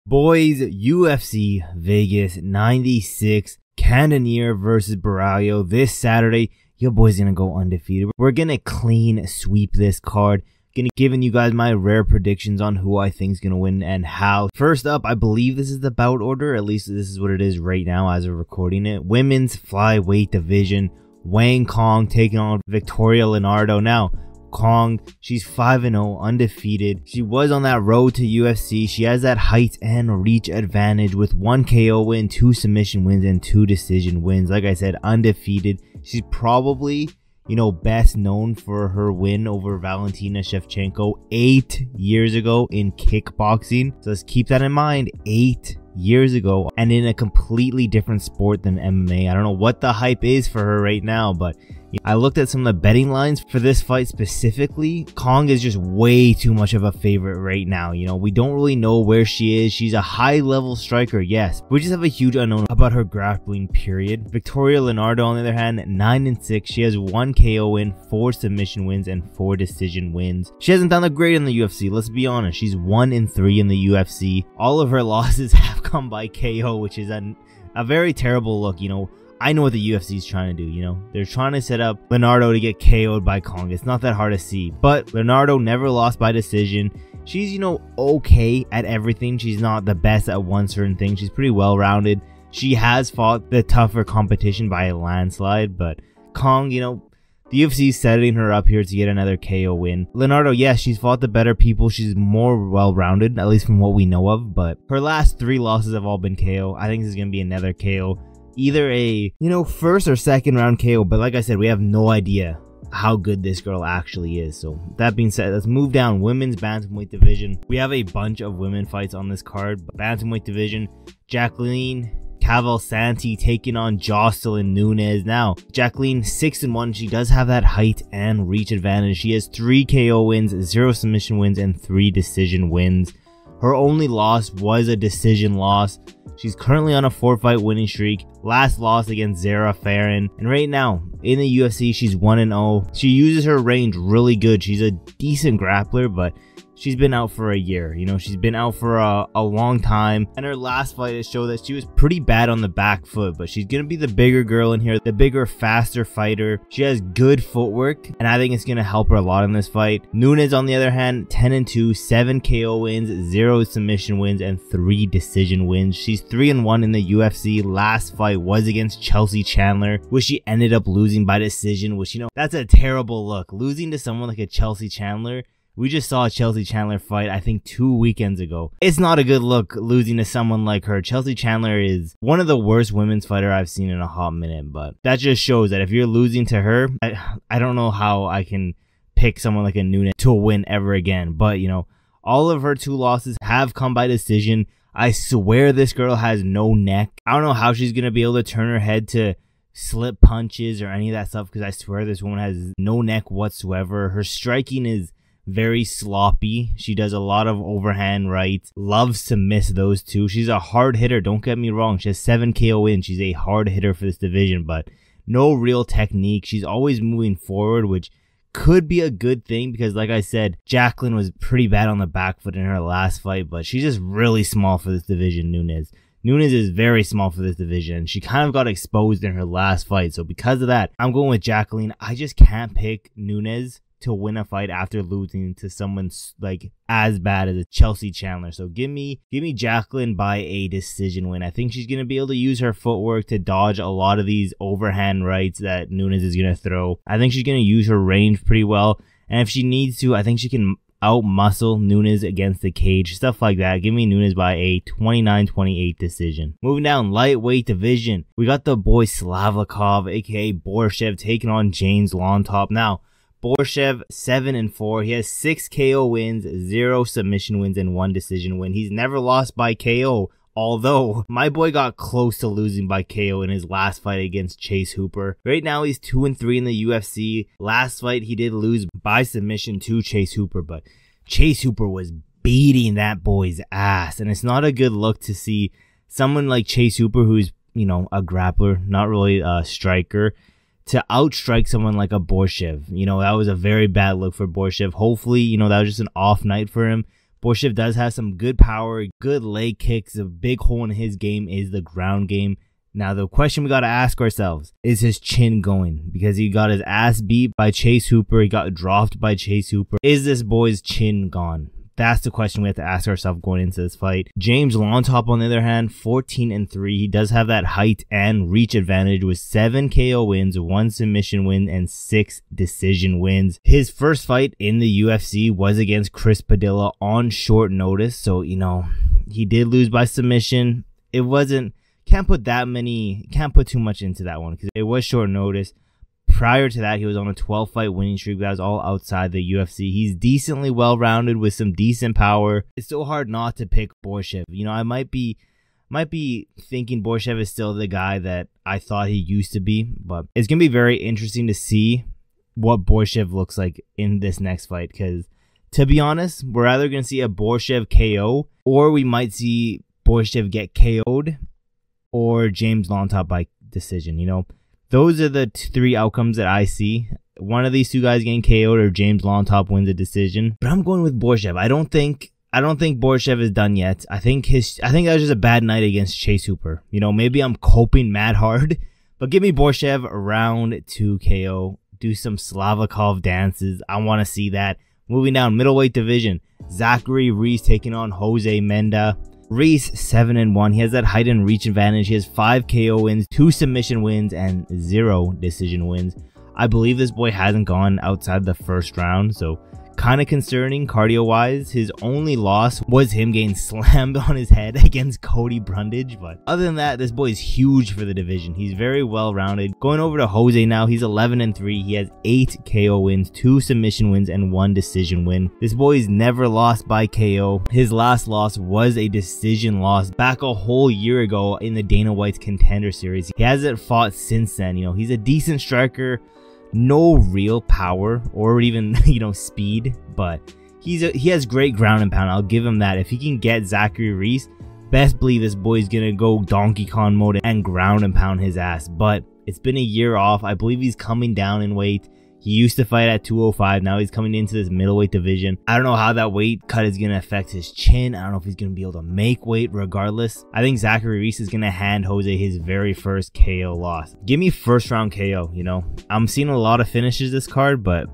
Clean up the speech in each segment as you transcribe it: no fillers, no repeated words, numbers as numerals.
Boys, UFC Vegas 96 Cannonier versus Borralho this Saturday. Your boy's gonna go undefeated. We're gonna clean sweep this card. Giving you guys my rare predictions on who I think is gonna win and how. First up, I believe this is the bout order. At least this is what it is right now as we're recording it. Women's flyweight division. Wang Cong taking on Victoria Leonardo. Now, Cong, she's 5-0, undefeated. She was on that road to UFC. She has that height and reach advantage with 1 KO win, 2 submission wins, and 2 decision wins. Like I said, undefeated. She's probably, best known for her win over Valentina Shevchenko 8 years ago in kickboxing. So let's keep that in mind. 8 years ago, and in a completely different sport than MMA. I don't know what the hype is for her right now, but I looked at some of the betting lines for this fight specifically. Cong is just way too much of a favorite right now. We don't really know where she is. She's a high level striker, yes. We just have a huge unknown about her grappling, period. Victoria Leonardo, on the other hand, 9-6. She has 1 KO win, 4 submission wins, and 4 decision wins. She hasn't done that great in the UFC, let's be honest. She's 1-3 in the UFC. All of her losses have come by KO, which is a very terrible look. I know what the UFC is trying to do, They're trying to set up Leonardo to get KO'd by Cong. It's not that hard to see. But Leonardo never lost by decision. She's, okay at everything. She's not the best at one certain thing. She's pretty well-rounded. She has fought the tougher competition by a landslide. But Cong, the UFC is setting her up here to get another KO win. Leonardo, yes, she's fought the better people. She's more well-rounded, at least from what we know of. But her last 3 losses have all been KO. I think this is going to be another KO. Either a, first or second round KO. But like I said, we have no idea how good this girl actually is. So that being said, let's move down. Women's bantamweight division. We have a bunch of women fights on this card. Bantamweight division, Jacqueline Cavalcanti taking on Josiane Nunes. Now, Jacqueline 6-1. She does have that height and reach advantage. She has 3 KO wins, 0 submission wins, and 3 decision wins. Her only loss was a decision loss. She's currently on a 4-fight winning streak. Last loss against Zara Farron. And right now, in the UFC, she's 1-0. She uses her range really good. She's a decent grappler, but she's been out for a year. She's been out for a long time. And her last fight has showed that she was pretty bad on the back foot. But she's going to be the bigger girl in here. The bigger, faster fighter. She has good footwork. And I think it's going to help her a lot in this fight. Nunes, on the other hand, 10-2. 7 KO wins, 0 submission wins, and 3 decision wins. She's 3-1 in the UFC. Last fight was against Chelsea Chandler, which she ended up losing by decision. Which, that's a terrible look. Losing to someone like a Chelsea Chandler. We just saw a Chelsea Chandler fight, I think 2 weekends ago. It's not a good look losing to someone like her. Chelsea Chandler is one of the worst women's fighter I've seen in a hot minute. But that just shows that if you're losing to her, I don't know how I can pick someone like a Nunes to win ever again. But, all of her 2 losses have come by decision. I swear this girl has no neck. I don't know how she's going to be able to turn her head to slip punches or any of that stuff, because I swear this woman has no neck whatsoever. Her striking is very sloppy. She does a lot of overhand rights. Loves to miss those too. She's a hard hitter, don't get me wrong. She has 7 KO wins. She's a hard hitter for this division, but no real technique. She's always moving forward, which could be a good thing because, like I said, Jacqueline was pretty bad on the back foot in her last fight, but she's just really small for this division, Nunes. Nunes is very small for this division. She kind of got exposed in her last fight, so because of that, I'm going with Jacqueline. I just can't pick Nunes to win a fight after losing to someone like as bad as a Chelsea Chandler. So give me Jacqueline by a decision win. I think she's going to be able to use her footwork to dodge a lot of these overhand rights that Nunes is going to throw. I think she's going to use her range pretty well. And if she needs to, I think she can out-muscle Nunes against the cage. Stuff like that. Give me Nunes by a 29-28 decision. Moving down, lightweight division. We got the boy Slavlikov, aka Borshchev, taking on James Llontop. Now, Borshchev 7-4. He has 6 KO wins, 0 submission wins, and 1 decision win. He's never lost by KO, although my boy got close to losing by KO in his last fight against Chase Hooper. Right now he's 2-3 in the UFC. Last fight he did lose by submission to Chase Hooper, but Chase Hooper was beating that boy's ass, and it's not a good look to see someone like Chase Hooper, who's a grappler, not really a striker, to outstrike someone like a Borshchev. That was a very bad look for Borshchev. Hopefully, that was just an off night for him. Borshchev does have some good power, good leg kicks. A big hole in his game is the ground game. Now, the question we got to ask ourselves, is his chin going? Because he got his ass beat by Chase Hooper. He got dropped by Chase Hooper. Is this boy's chin gone? That's the question we have to ask ourselves going into this fight. James Llontop, on the other hand, 14-3. He does have that height and reach advantage with 7 KO wins, 1 submission win, and 6 decision wins. His first fight in the UFC was against Chris Padilla on short notice. So, you know, he did lose by submission. It wasn't, can't put too much into that one because it was short notice. Prior to that, he was on a 12-fight winning streak. That was all outside the UFC. He's decently well-rounded with some decent power. It's so hard not to pick Borshchev. You know, I might be thinking Borshchev is still the guy that I thought he used to be, but it's going to be very interesting to see what Borshchev looks like in this next fight because, to be honest, we're either going to see a Borshchev KO or we might see Borshchev get KO'd or James Llontop by decision, you know. Those are the 3 outcomes that I see. One of these 2 guys getting KO'd or James Llontop wins a decision. But I'm going with Borshchev. I don't think Borshchev is done yet. I think that was just a bad night against Chase Hooper. You know, maybe I'm coping mad hard. But give me Borshchev round 2 KO. Do some Slavakov dances. I want to see that. Moving down, middleweight division. Zachary Reese taking on Jose Menda. Reese 7-1. He has that height and reach advantage. He has 5 KO wins, 2 submission wins, and 0 decision wins. I believe this boy hasn't gone outside the first round, so kind of concerning cardio-wise. His only loss was him getting slammed on his head against Cody Brundage, but other than that, this boy is huge for the division. He's very well-rounded. Going over to Jose now, he's 11-3. He has 8 KO wins, 2 submission wins, and 1 decision win. This boy's never lost by KO. His last loss was a decision loss back a whole year ago in the Dana White's Contender Series. He hasn't fought since then. You know, he's a decent striker. No real power or even, you know, speed, but he has great ground and pound. I'll give him that. If he can get Zachary Reese, best believe this boy's gonna go Donkey Kong mode and ground and pound his ass. But it's been a year off. I believe he's coming down in weight. He used to fight at 205. Now he's coming into this middleweight division. I don't know how that weight cut is going to affect his chin. I don't know if he's going to be able to make weight regardless. I think Zachary Reese is going to hand Jose his very first KO loss. Give me first round KO, you know. I'm seeing a lot of finishes this card, but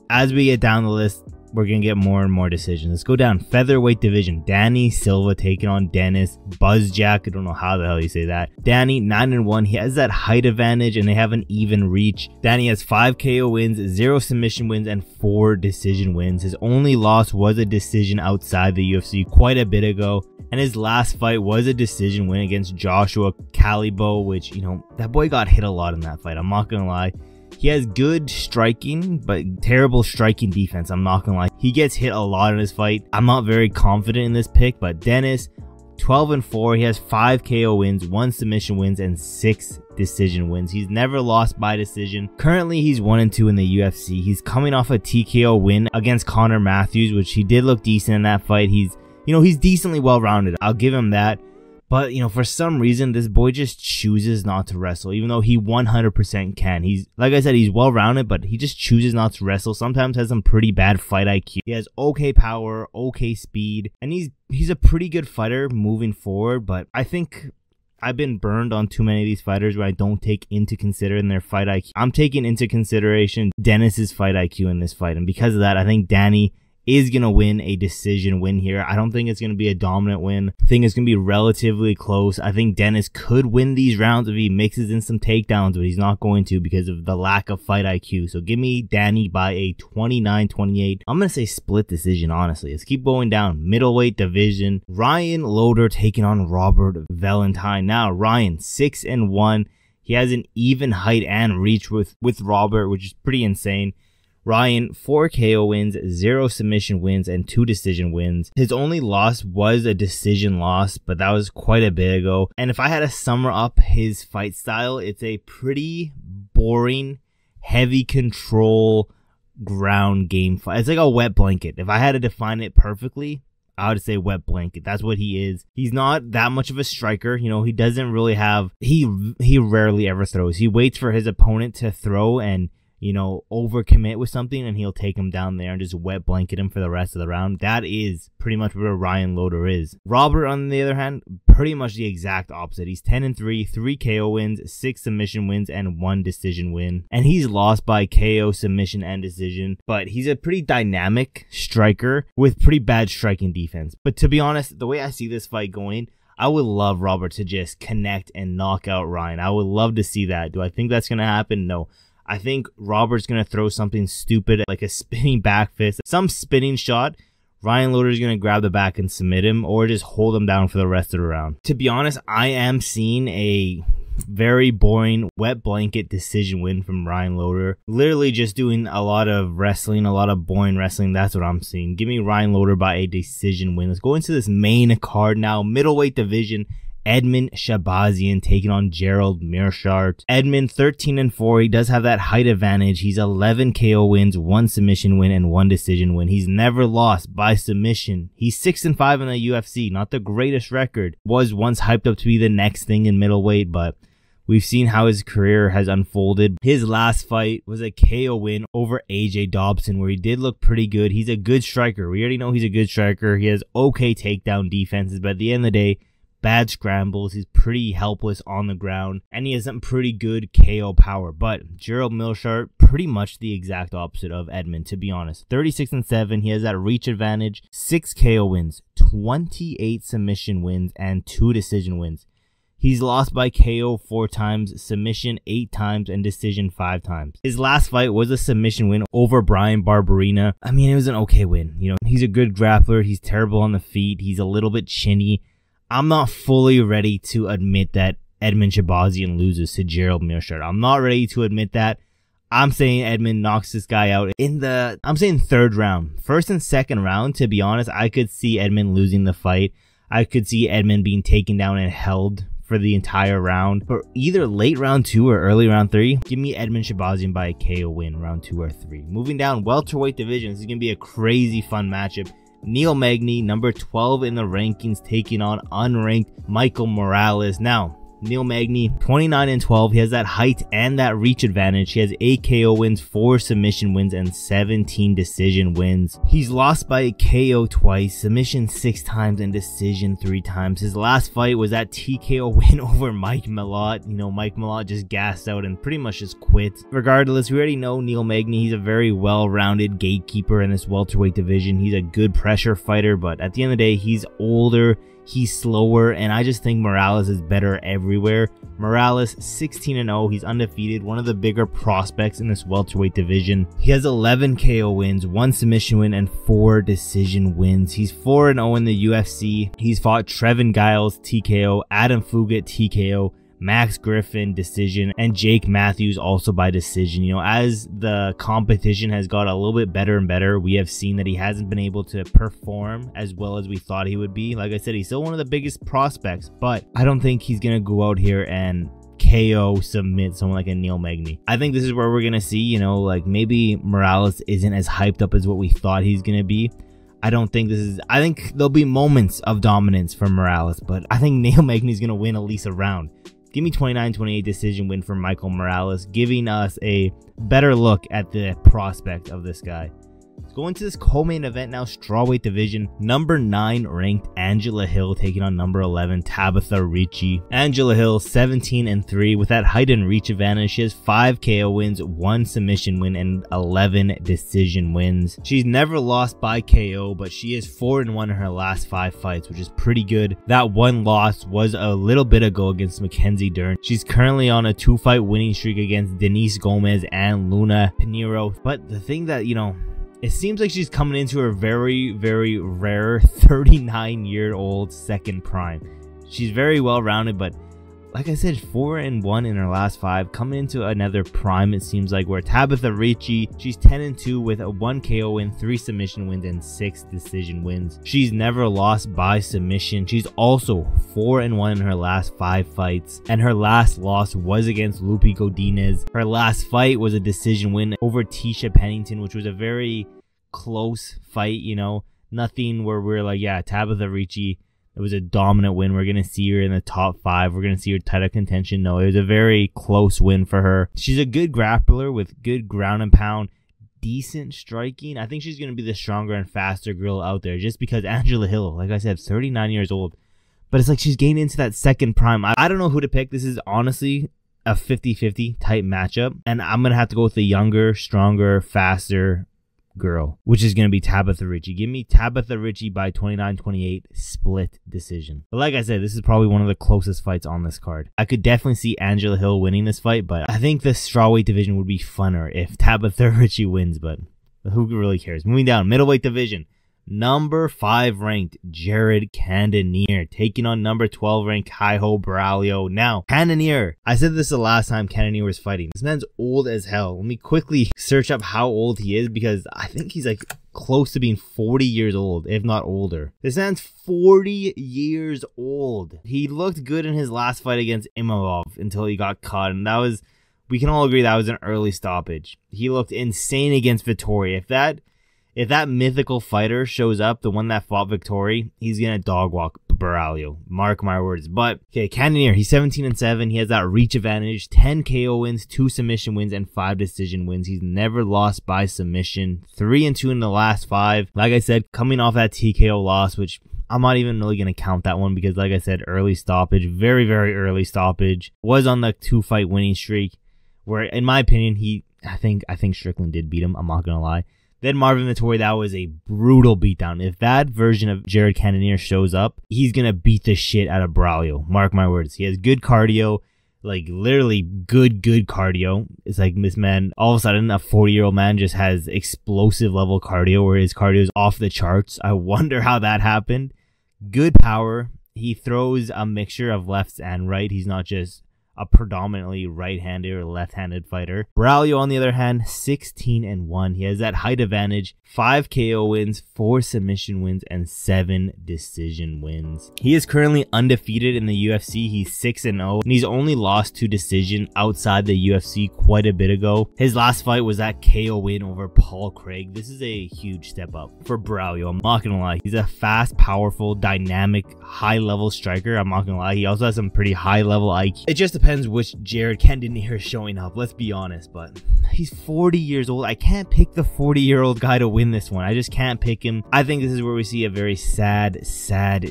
as we get down the list, we're going to get more and more decisions. Let's go down. Featherweight division. Danny Silva taking on Dennis Buzukja. I don't know how the hell you say that. Danny, 9-1. He has that height advantage and they have an even reach. Danny has 5 KO wins, 0 submission wins, and 4 decision wins. His only loss was a decision outside the UFC quite a bit ago. And his last fight was a decision win against Joshua Calibo, which, you know, that boy got hit a lot in that fight. I'm not going to lie. He has good striking, but terrible striking defense. I'm not going to lie. He gets hit a lot in his fight. I'm not very confident in this pick, but Dennis, 12-4. He has 5 KO wins, 1 submission wins, and 6 decision wins. He's never lost by decision. Currently, he's 1-2 in the UFC. He's coming off a TKO win against Connor Matthews, which he did look decent in that fight. He's decently well-rounded. I'll give him that. But, you know, for some reason, this boy just chooses not to wrestle, even though he 100% can. He's, like I said, he's well-rounded, but he just chooses not to wrestle. Sometimes has some pretty bad fight IQ. He has okay power, okay speed, and he's a pretty good fighter moving forward. But I think I've been burned on too many of these fighters where I don't take into consideration their fight IQ. I'm taking into consideration Dennis's fight IQ in this fight, and because of that, I think Danny is going to win a decision win here. I don't think it's going to be a dominant win. I think it's going to be relatively close. I think Dennis could win these rounds if he mixes in some takedowns, but he's not going to because of the lack of fight IQ. So give me Danny by a 29-28. I'm going to say split decision, honestly. Let's keep going down. Middleweight division. Ryan Loder taking on Robert Valentin. Now, Ryan, 6-1. He has an even height and reach with Robert, which is pretty insane. Ryan, 4 KO wins, 0 submission wins, and 2 decision wins. His only loss was a decision loss, but that was quite a bit ago. And if I had to sum up his fight style, it's a pretty boring, heavy control ground game fight. It's like a wet blanket. If I had to define it perfectly, I would say wet blanket. That's what he is. He's not that much of a striker. You know, he doesn't really have, he rarely ever throws. He waits for his opponent to throw and you know, overcommit with something and he'll take him down there and just wet blanket him for the rest of the round. That is pretty much where Ryan Loder is. Robert, on the other hand, pretty much the exact opposite. He's 10-3, 3 KO wins, 6 submission wins, and 1 decision win. And he's lost by KO, submission, and decision. But he's a pretty dynamic striker with pretty bad striking defense. But to be honest, the way I see this fight going, I would love Robert to just connect and knock out Ryan. I would love to see that. Do I think that's going to happen? No. I think Robert's going to throw something stupid like a spinning back fist, some spinning shot. Ryan Loder's going to grab the back and submit him or just hold him down for the rest of the round. To be honest, I am seeing a very boring wet blanket decision win from Ryan Loder. Literally just doing a lot of wrestling, a lot of boring wrestling. That's what I'm seeing. Give me Ryan Loder by a decision win. Let's go into this main card now. Middleweight division. Edmen Shahbazyan taking on Gerald Meerschaert. Edmen 13-4. He does have that height advantage. He's 11 KO wins, 1 submission win, and 1 decision win. He's never lost by submission. He's 6-5 in the UFC. Not the greatest record. Was once hyped up to be the next thing in middleweight, but we've seen how his career has unfolded. His last fight was a KO win over AJ Dobson, where he did look pretty good. He's a good striker. We already know he's a good striker. He has okay takedown defenses, but at the end of the day, bad scrambles. He's pretty helpless on the ground, and he has some pretty good KO power. But Gerald Meerschaert, pretty much the exact opposite of Edmen, to be honest. 36-7. He has that reach advantage, 6 KO wins, 28 submission wins, and 2 decision wins. He's lost by KO 4 times, submission 8 times, and decision 5 times. His last fight was a submission win over Brian Barberena. I mean, it was an okay win. You know, he's a good grappler. He's terrible on the feet. He's a little bit chinny. I'm not fully ready to admit that Edmen Shahbazyan loses to Gerald Meerschaert. I'm not ready to admit that. I'm saying Edmen knocks this guy out in the, I'm saying 3rd round. 1st and 2nd round, to be honest, I could see Edmen losing the fight. I could see Edmen being taken down and held for the entire round. But either late round 2 or early round 3, give me Edmen Shahbazyan by a KO win, round 2 or 3. Moving down welterweight division, this is going to be a crazy fun matchup. Neil Magny, number 12 in the rankings, taking on unranked Michael Morales. Now, Neil Magny, 29-12. He has that height and that reach advantage. He has 8 KO wins, 4 submission wins, and 17 decision wins. He's lost by a KO twice, submission 6 times, and decision 3 times. His last fight was that TKO win over Mike Malott. You know, Mike Malott just gassed out and pretty much just quit. Regardless, we already know Neil Magny. He's a very well-rounded gatekeeper in this welterweight division. He's a good pressure fighter, but at the end of the day, he's older. He's slower, and I just think Morales is better everywhere. Morales, 16-0. He's undefeated, one of the bigger prospects in this welterweight division. He has 11 KO wins, 1 submission win, and 4 decision wins. He's 4-0 in the UFC. He's fought Trevin Giles, TKO, Adam Fugat, TKO, Max Griffin, decision, and Jake Matthews also by decision. You know, as the competition has got a little bit better and better, we have seen that he hasn't been able to perform as well as we thought he would be. Like I said, he's still one of the biggest prospects, but I don't think he's gonna go out here and KO submit someone like a Neil Magny. I think this is where we're gonna see, you know, like maybe Morales isn't as hyped up as what we thought he's gonna be. I don't think this is, I think there'll be moments of dominance from Morales, but I think Neil Magny's gonna win at least a round. Give me 29-28 decision win for Michael Morales, giving us a better look at the prospect of this guy. Let's go into this co-main event now, strawweight division. Number 9 ranked Angela Hill taking on number 11 Tabatha Ricci. Angela Hill 17-3 with that height and reach advantage. She has 5 KO wins, 1 submission win, and 11 decision wins. She's never lost by KO, but she is 4-1 in her last 5 fights, which is pretty good. That one loss was a little bit ago against Mackenzie Dern. She's currently on a 2-fight winning streak against Denise Gomez and Luna Pinheiro. But the thing that, you know, it seems like she's coming into her very, very rare 39-year-old second prime. She's very well-rounded, but like I said, 4-1 in her last 5, coming into another prime, it seems like, where Tabatha Ricci, she's 10-2 with a 1 KO win, 3 submission wins, and 6 decision wins. She's never lost by submission. She's also 4-1 in her last 5 fights, and her last loss was against Lupi Godinez. Her last fight was a decision win over Tisha Pennington, which was a very close fight, you know, nothing where we're like, yeah, Tabatha Ricci, It was a dominant win. We're going to see her in the top 5. We're going to see her title contention. No, it was a very close win for her. She's a good grappler with good ground and pound, decent striking. I think she's going to be the stronger and faster girl out there just because Angela Hill, like I said, 39 years old. But it's like she's getting into that second prime. I don't know who to pick. This is honestly a 50-50 type matchup. And I'm going to have to go with the younger, stronger, faster girl, which is going to be Tabatha Ricci. Give me Tabatha Ricci by 29-28 split decision. But like I said, this is probably one of the closest fights on this card. I could definitely see Angela Hill winning this fight, but I think the strawweight division would be funner if Tabatha Ricci wins, but who really cares? Moving down, middleweight division. Number 5 ranked Gerald Cannonier taking on number 12 ranked Caio Borralho. Now, Cannonier, I said this the last time Cannonier was fighting. This man's old as hell. Let me quickly search up how old he is because I think he's like close to being 40 years old, if not older. This man's 40 years old. He looked good in his last fight against Imavov until he got caught, and that was, we can all agree that was an early stoppage. He looked insane against Vittori. If that mythical fighter shows up, the one that fought Vittori, he's going to dog walk Borralho. Mark my words. But, okay, Cannonier, he's 17-7. He has that reach advantage, 10 KO wins, 2 submission wins, and 5 decision wins. He's never lost by submission. 3-2 in the last 5. Like I said, coming off that TKO loss, which I'm not even really going to count that one because, like I said, early stoppage, very, very early stoppage. Was on the 2-fight winning streak where, in my opinion, I think Strickland did beat him. I'm not going to lie. Then Marvin Vittori, that was a brutal beatdown. If that version of Gerald Cannonier shows up, he's going to beat the shit out of Borralho. Mark my words. He has good cardio, like literally good cardio. It's like this man, all of a sudden, a 40-year-old man just has explosive level cardio where his cardio is off the charts. I wonder how that happened. Good power. He throws a mixture of lefts and right. He's not just a predominantly right-handed or left-handed fighter. Borralho, on the other hand, 16-1. He has that height advantage, 5 KO wins, 4 submission wins, and 7 decision wins. He is currently undefeated in the UFC. He's 6-0, and he's only lost to decision outside the UFC quite a bit ago. His last fight was that KO win over Paul Craig. This is a huge step up for Borralho. I'm not gonna lie. He's a fast, powerful, dynamic, high-level striker. I'm not gonna lie. He also has some pretty high-level IQ. It just depends which Gerald Cannonier is showing up, let's be honest, but he's 40 years old. I can't pick the 40-year-old guy to win this one. I just can't pick him. I think this is where we see a very sad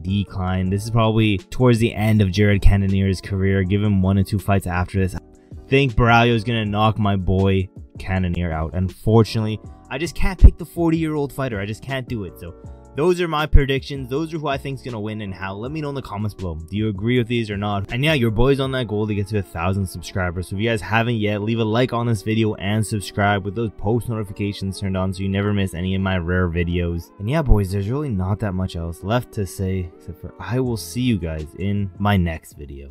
decline. This is probably towards the end of Gerald Cannonier's career. Give him 1 or 2 fights after this. I think Borralho is going to knock my boy Cannonier out. Unfortunately, I just can't pick the 40-year-old fighter. I just can't do it. So those are my predictions. Those are who I think is going to win and how. Let me know in the comments below. Do you agree with these or not? And yeah, your boy's on that goal to get to 1,000 subscribers. So if you guys haven't yet, leave a like on this video and subscribe with those post notifications turned on so you never miss any of my rare videos. And yeah, boys, there's really not that much else left to say except for I will see you guys in my next video.